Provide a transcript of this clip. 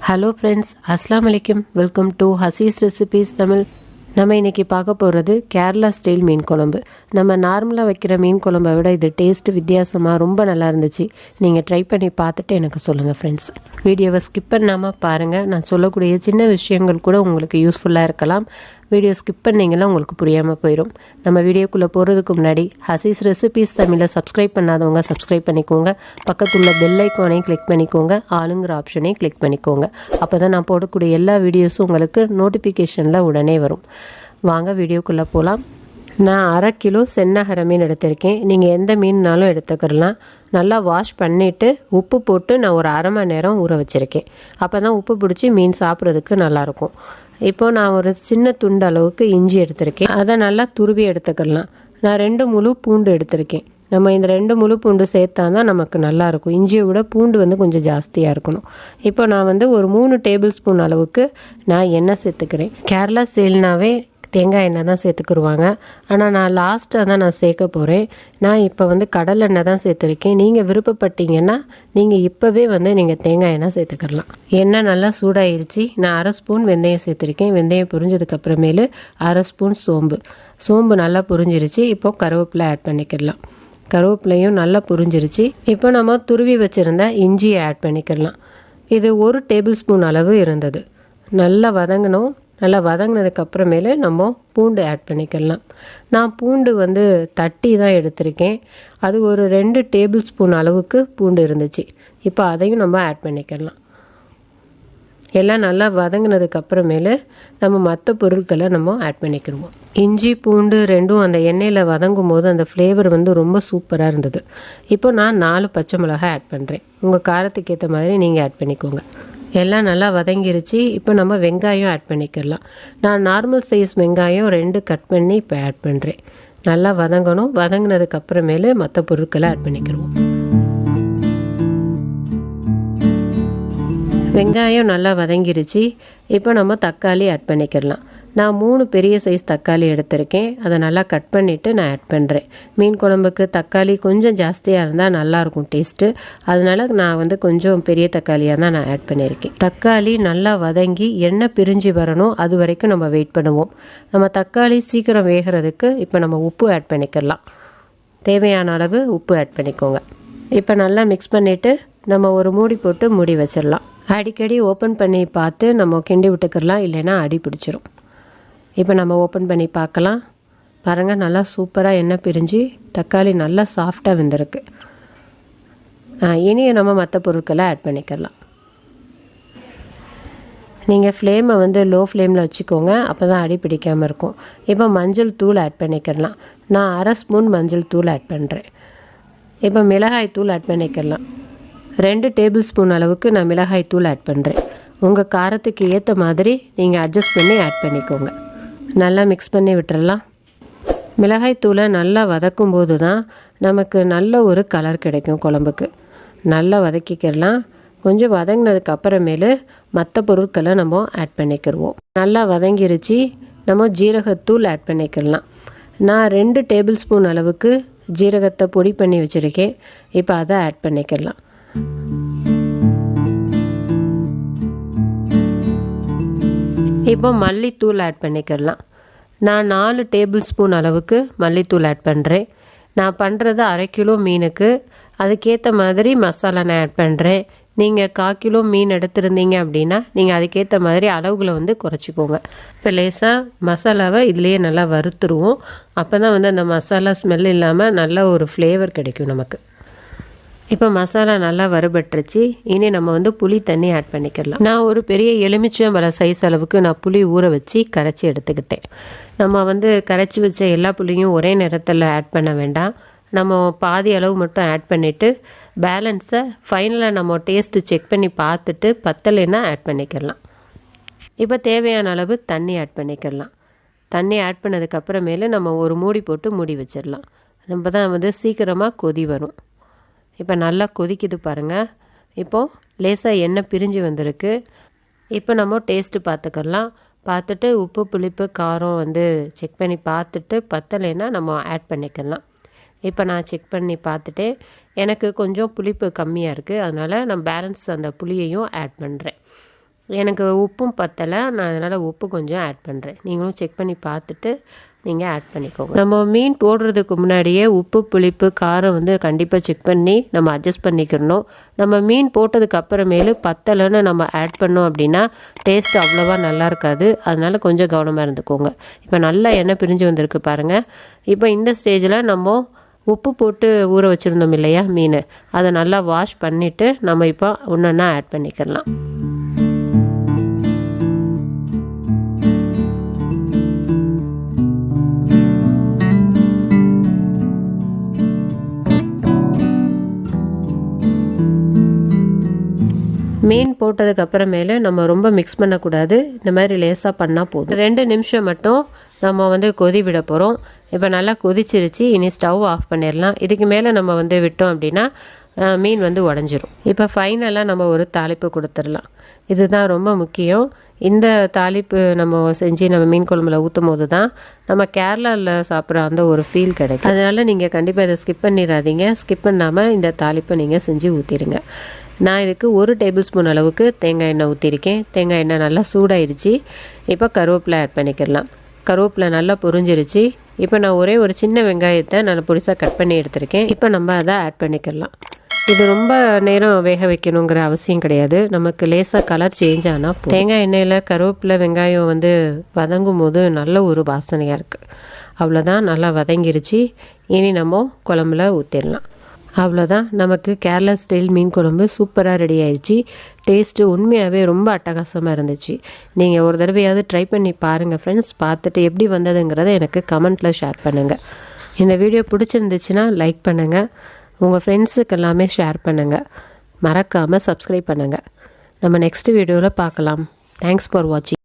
Hello friends, அஸ்ஸலாமு அலைக்கும். Welcome to Hasees recipes Tamil. நம்ம இன்றைக்கி பார்க்க போகிறது கேரளா ஸ்டைல் மீன் குழம்பு. நம்ம நார்மலாக வைக்கிற மீன் குழம்பை விட இது டேஸ்ட்டு வித்தியாசமாக ரொம்ப நல்லா இருந்துச்சு. நீங்கள் ட்ரை பண்ணி பார்த்துட்டு எனக்கு சொல்லுங்கள் ஃப்ரெண்ட்ஸ். வீடியோவை ஸ்கிப் பண்ணாமல் பாருங்கள். நான் சொல்லக்கூடிய சின்ன விஷயங்கள் கூட உங்களுக்கு யூஸ்ஃபுல்லாக இருக்கலாம். வீடியோ ஸ்கிப் பண்ணிங்கன்னா உங்களுக்கு புரியாமல் போயிடும். நம்ம வீடியோக்குள்ளே போகிறதுக்கு முன்னாடி ஹசீஸ் ரெசிபீஸ் தமிழில் சப்ஸ்கிரைப் பண்ணாதவங்க சப்ஸ்கிரைப் பண்ணிக்கோங்க. பக்கத்துள்ள பெல் ஐக்கானையும் கிளிக் பண்ணிக்கோங்க. ஆளுங்கிற ஆப்ஷனையும் கிளிக் பண்ணிக்கோங்க. அப்போ தான் நான் போடக்கூடிய எல்லா வீடியோஸும் உங்களுக்கு நோட்டிஃபிகேஷனில் உடனே வரும். வாங்க வீடியோக்குள்ளே போகலாம். நான் 1/2 கிலோ சென்னகர மீன் எடுத்திருக்கேன். நீங்கள் எந்த மீன்னாலும் எடுத்துக்கிறலாம். நல்லா வாஷ் பண்ணிவிட்டு உப்பு போட்டு நான் ஒரு 1/2 மணி நேரம் ஊற வச்சுருக்கேன். அப்போ தான் உப்பு பிடிச்சி மீன் சாப்பிட்றதுக்கு நல்லாயிருக்கும். இப்போது நான் ஒரு சின்ன துண்டு அளவுக்கு இஞ்சி எடுத்திருக்கேன். அதை நல்லா துருவி எடுத்துக்கலாம். நான் 2 முழு பூண்டு எடுத்திருக்கேன். நம்ம இந்த 2 முழு பூண்டு சேர்த்தா தான் நமக்கு நல்லாயிருக்கும். இஞ்சியை விட பூண்டு கொஞ்சம் ஜாஸ்தியாக இருக்கணும். இப்போ நான் ஒரு 3 டேபிள் ஸ்பூன் அளவுக்கு நான் எண்ணெய் சேர்த்துக்கிறேன். கேரளா ஸ்டைல்னாவே தேங்காய் எண்ணெய் தான் சேர்த்துக்குருவாங்க. ஆனால் நான் லாஸ்ட்டாக தான் நான் சேர்க்க போகிறேன். நான் இப்போ கடலை எண்ணெய் தான் சேர்த்துருக்கேன். நீங்கள் விருப்பப்பட்டீங்கன்னா நீங்கள் இப்போவே நீங்கள் தேங்காய் எண்ணெய் சேர்த்துக்கலாம். எண்ணெய் நல்லா சூடாயிருச்சு. நான் 1/2 ஸ்பூன் வெந்தயம் சேர்த்துருக்கேன். வெந்தயம் புரிஞ்சதுக்கப்புறமேலு 1/2 ஸ்பூன் சோம்பு நல்லா புரிஞ்சிருச்சு. இப்போது கருவேப்பிலை ஆட் பண்ணிக்கலாம். கருவேப்பிலையும் நல்லா புரிஞ்சிருச்சு. இப்போ நம்ம துருவி வச்சுருந்த இஞ்சியை ஆட் பண்ணிக்கலாம். இது 1 டேபிள் ஸ்பூன் அளவு இருந்தது. நல்லா வதங்கணும். நல்லா வதங்கினதுக்கப்புறமேலு நம்ம பூண்டு ஆட் பண்ணிக்கலாம். நான் பூண்டு தட்டி தான் எடுத்திருக்கேன். அது ஒரு 2 டேபிள் ஸ்பூன் அளவுக்கு பூண்டு இருந்துச்சு. இப்போ அதையும் நம்ம ஆட் பண்ணிக்கலாம். எல்லாம் நல்லா வதங்கினதுக்கப்புறமேலு நம்ம மற்ற பொருட்களை நம்ம ஆட் பண்ணிக்கிடுவோம். இஞ்சி பூண்டு ரெண்டும் அந்த எண்ணெயில் வதங்கும் போது அந்த ஃப்ளேவர் ரொம்ப சூப்பராக இருந்தது. இப்போ நான் 4 பச்சை மிளகாய் ஆட் பண்ணுறேன். உங்கள் காரத்துக்கு ஏற்ற மாதிரி நீங்கள் ஆட் பண்ணிக்கோங்க. எல்லாம் நல்லா வதங்கிருச்சு. இப்போ நம்ம வெங்காயம் ஆட் பண்ணிக்கலாம். நான் நார்மல் சைஸ் வெங்காயம் 2 கட் பண்ணி இப்போ ஆட் பண்ணுறேன். நல்லா வதங்கணும். வதங்கினதுக்கப்புறமேலு மற்ற பொருட்களை ஆட் பண்ணிக்கிடுவோம். வெங்காயம் நல்லா வதங்கிருச்சு. இப்போ நம்ம தக்காளி ஆட் பண்ணிக்கலாம். நான் 3 பெரிய சைஸ் தக்காளி எடுத்திருக்கேன். அதை நல்லா கட் பண்ணிவிட்டு நான் ஆட் பண்ணுறேன். மீன் குழம்புக்கு தக்காளி கொஞ்சம் ஜாஸ்தியாக இருந்தால் நல்லாயிருக்கும் டேஸ்ட்டு. அதனால நான் கொஞ்சம் பெரிய தக்காளியாக தான் நான் ஆட் பண்ணியிருக்கேன். தக்காளி நல்லா வதங்கி எண்ணெய் பிரிஞ்சு வரணும். அது வரைக்கும் நம்ம வெயிட் பண்ணுவோம். நம்ம தக்காளி சீக்கிரம் வேகிறதுக்கு இப்போ நம்ம உப்பு ஆட் பண்ணிக்கலாம். தேவையான அளவு உப்பு ஆட் பண்ணிக்கோங்க. இப்போ நல்லா மிக்ஸ் பண்ணிவிட்டு நம்ம ஒரு மூடி போட்டு மூடி வச்சிடலாம். அடிக்கடி ஓப்பன் பண்ணி பார்த்து நம்ம கிண்டி விட்டுக்கலாம், இல்லைன்னா அடி பிடிச்சிரும். இப்போ நம்ம ஓப்பன் பண்ணி பார்க்கலாம். பாருங்கள், நல்லா சூப்பராக எண்ணெய் பிரிஞ்சு தக்காளி நல்லா சாஃப்டாக வெந்திருக்கு. இனி நம்ம மற்ற பொருட்களை ஆட் பண்ணிக்கலாம். நீங்கள் ஃப்ளேமை லோ ஃப்ளேமில் வச்சுக்கோங்க. அப்போ தான் அடி பிடிக்காமல் இருக்கும். இப்போ மஞ்சள் தூள் ஆட் பண்ணிக்கலாம். நான் 1/2 ஸ்பூன் மஞ்சள் தூள் ஆட் பண்ணுறேன். இப்போ மிளகாய் தூள் ஆட் பண்ணிக்கலாம். 2 டேபிள் ஸ்பூன் அளவுக்கு நான் மிளகாய் தூள் ஆட் பண்ணுறேன். உங்கள் காரத்துக்கு ஏற்ற மாதிரி நீங்கள் அட்ஜஸ்ட் பண்ணி ஆட் பண்ணிக்கோங்க. நல்லா மிக்ஸ் பண்ணி விட்டுறலாம். மிளகாய் தூளை நல்லா வதக்கும் போது தான் நமக்கு நல்ல ஒரு கலர் கிடைக்கும் குழம்புக்கு. நல்லா வதக்கிக்கிறலாம். கொஞ்சம் வதங்கினதுக்கு அப்புறமேலு மற்ற பொருட்களை நம்ம ஆட் பண்ணிக்கிடுவோம். நல்லா வதங்கிருச்சு. நம்ம ஜீரகத்தூள் ஆட் பண்ணிக்கலாம். நான் 2 டேபிள் ஸ்பூன் அளவுக்கு ஜீரகத்தை பொடி பண்ணி வச்சுருக்கேன். இப்போ அதை ஆட் பண்ணிக்கலாம். இப்போ மல்லித்தூள் ஆட் பண்ணிக்கலாம். நான் 4 டேபிள் ஸ்பூன் அளவுக்கு மல்லித்தூள் ஆட் பண்ணுறேன். நான் பண்ணுறது 1/2 கிலோ மீனுக்கு. அதுக்கேற்ற மாதிரி மசாலா நான் ஆட் பண்ணுறேன். நீங்கள் 1/4 கிலோ மீன் எடுத்துருந்தீங்க அப்படின்னா நீங்கள் அதுக்கேற்ற மாதிரி அளவுகளை குறைச்சிக்கோங்க. இப்போ லேசாக மசாலாவை இதுலேயே நல்லா வறுத்துருவோம். அப்போ தான் அந்த மசாலா ஸ்மெல் இல்லாமல் நல்ல ஒரு ஃப்ளேவர் கிடைக்கும் நமக்கு. இப்போ மசாலா நல்லா வறுபட்டுருச்சு. இனி நம்ம புளி தண்ணி ஆட் பண்ணிக்கலாம். நான் ஒரு பெரிய எலுமிச்சம்பழ சைஸ் அளவுக்கு நான் புளி ஊற வச்சு கரைச்சி எடுத்துக்கிட்டேன். நம்ம கரைச்சி வச்ச எல்லா புளியும் ஒரே நேரத்தில் ஆட் பண்ண வேண்டாம். நம்ம பாதி அளவு மட்டும் ஆட் பண்ணிவிட்டு பேலன்ஸை ஃபைனலாக நம்ம டேஸ்ட்டு செக் பண்ணி பார்த்துட்டு பத்தலைன்னா ஆட் பண்ணிக்கலாம். இப்போ தேவையான அளவு தண்ணி ஆட் பண்ணிக்கலாம். தண்ணி ஆட் பண்ணதுக்கப்புறமேலு நம்ம ஒரு மூடி போட்டு மூடி வச்சிடலாம். நம்ம தான் சீக்கிரமாக கொதி வரும். இப்போ நல்லா கொதிக்குது பாருங்கள். இப்போது லேசாக எண்ணெய் பிரிஞ்சு வந்திருக்கு. இப்போ நம்ம டேஸ்ட்டு பார்த்துக்கலாம். பார்த்துட்டு உப்பு புளிப்பு காரம் செக் பண்ணி பார்த்துட்டு பத்தலைன்னா நம்ம ஆட் பண்ணிக்கலாம். இப்போ நான் செக் பண்ணி பார்த்துட்டேன். எனக்கு கொஞ்சம் புளிப்பு கம்மியாக இருக்குது. அதனால் நான் பேலன்ஸ் அந்த புளியையும் ஆட் பண்ணுறேன். எனக்கு உப்பும் பத்தலை, நான் அதனால் உப்பு கொஞ்சம் ஆட் பண்ணுறேன். நீங்களும் செக் பண்ணி பார்த்துட்டு நீங்கள் ஆட் பண்ணிக்கோங்க. நம்ம மீன் போடுறதுக்கு முன்னாடியே உப்பு, புளிப்பு, காரம் வந்து கண்டிப்பாக செக் பண்ணி நம்ம அட்ஜஸ்ட் பண்ணிக்கிறணும். நம்ம மீன் போட்டதுக்கு அப்புறமேலு பத்தலைன்னு நம்ம ஆட் பண்ணோம் அப்படின்னா டேஸ்ட் அவ்வளோவா நல்லா இருக்காது. அதனால் கொஞ்சம் கவனமாக இருந்துக்கோங்க. இப்போ நல்லா எண்ணெய் பிரிஞ்சு வந்திருக்கு பாருங்கள். இப்போ இந்த ஸ்டேஜில் நம்ம உப்பு போட்டு ஊற வச்சுருந்தோம் இல்லையா மீன், அதை நல்லா வாஷ் பண்ணிவிட்டு நம்ம இப்போ ஒன்றா ஆட் பண்ணிக்கலாம். மீன் போட்டதுக்கு அப்புறமேல நம்ம ரொம்ப மிக்ஸ் பண்ணக்கூடாது. இந்த மாதிரி லேசாக பண்ணால் போதும். 2 நிமிஷம் மட்டும் நம்ம வந்து கொதி விட போகிறோம். இப்போ நல்லா கொதிச்சிருச்சு. இனி ஸ்டவ் ஆஃப் பண்ணிடலாம். இதுக்கு மேலே நம்ம வந்து விட்டோம் அப்படின்னா மீன் வந்து உடஞ்சிரும். இப்போ ஃபைனலாக நம்ம ஒரு தாளிப்பு கொடுத்துடலாம். இதுதான் ரொம்ப முக்கியம். இந்த தாளிப்பு நம்ம செஞ்சு நம்ம மீன் குழம்புல ஊற்றும் போது தான் நம்ம கேரளாவில் சாப்பிட்ற அந்த ஒரு ஃபீல் கிடைக்கும். அதனால் நீங்கள் கண்டிப்பாக இதை ஸ்கிப் பண்ணிடாதீங்க. ஸ்கிப் பண்ணாமல் இந்த தாளிப்பை நீங்கள் செஞ்சு ஊற்றிடுங்க. நான் இதுக்கு 1 டேபிள் ஸ்பூன் அளவுக்கு தேங்காய் எண்ணெய் ஊற்றிருக்கேன். தேங்காய் எண்ணெய் நல்லா சூடாயிருச்சு. இப்போ கருவேப்பிலை ஆட் பண்ணிக்கிடலாம். கருவேப்பிலை நல்லா பொரிஞ்சிருச்சு. இப்போ நான் ஒரே ஒரு சின்ன வெங்காயத்தை நான் பொடிசாக கட் பண்ணி எடுத்திருக்கேன். இப்போ நம்ம அதை ஆட் பண்ணிக்கிடலாம். இது ரொம்ப நேரம் வேக வைக்கணுங்கிற அவசியம் கிடையாது. நமக்கு லேசாக கலர் சேஞ்ச் ஆனால் தேங்காய் எண்ணெயில் கருவேப்பிலை வெங்காயம் வந்து வதங்கும் போது நல்ல ஒரு வாசனையாக இருக்குது. அவ்வளோதான், நல்லா வதங்கிருச்சு. இனி நம்ம குழம்புல ஊற்றிடலாம். அவ்வளோதான், நமக்கு கேரளா ஸ்டைல் மீன் குழம்பு சூப்பராக ரெடி ஆயிடுச்சு. டேஸ்ட்டு உண்மையாகவே ரொம்ப அட்டகாசமாக இருந்துச்சு. நீங்கள் ஒரு தடவையாவது ட்ரை பண்ணி பாருங்கள் ஃப்ரெண்ட்ஸ். பார்த்துட்டு எப்படி வந்ததுங்கிறத எனக்கு கமெண்ட்டில் ஷேர் பண்ணுங்கள். இந்த வீடியோ பிடிச்சிருந்துச்சுன்னா லைக் பண்ணுங்கள். உங்கள் ஃப்ரெண்ட்ஸுக்கு எல்லாமே ஷேர் பண்ணுங்கள். மறக்காமல் சப்ஸ்கிரைப் பண்ணுங்கள். நம்ம நெக்ஸ்ட் வீடியோவில் பார்க்கலாம். தேங்க்ஸ் ஃபார் வாட்சிங்.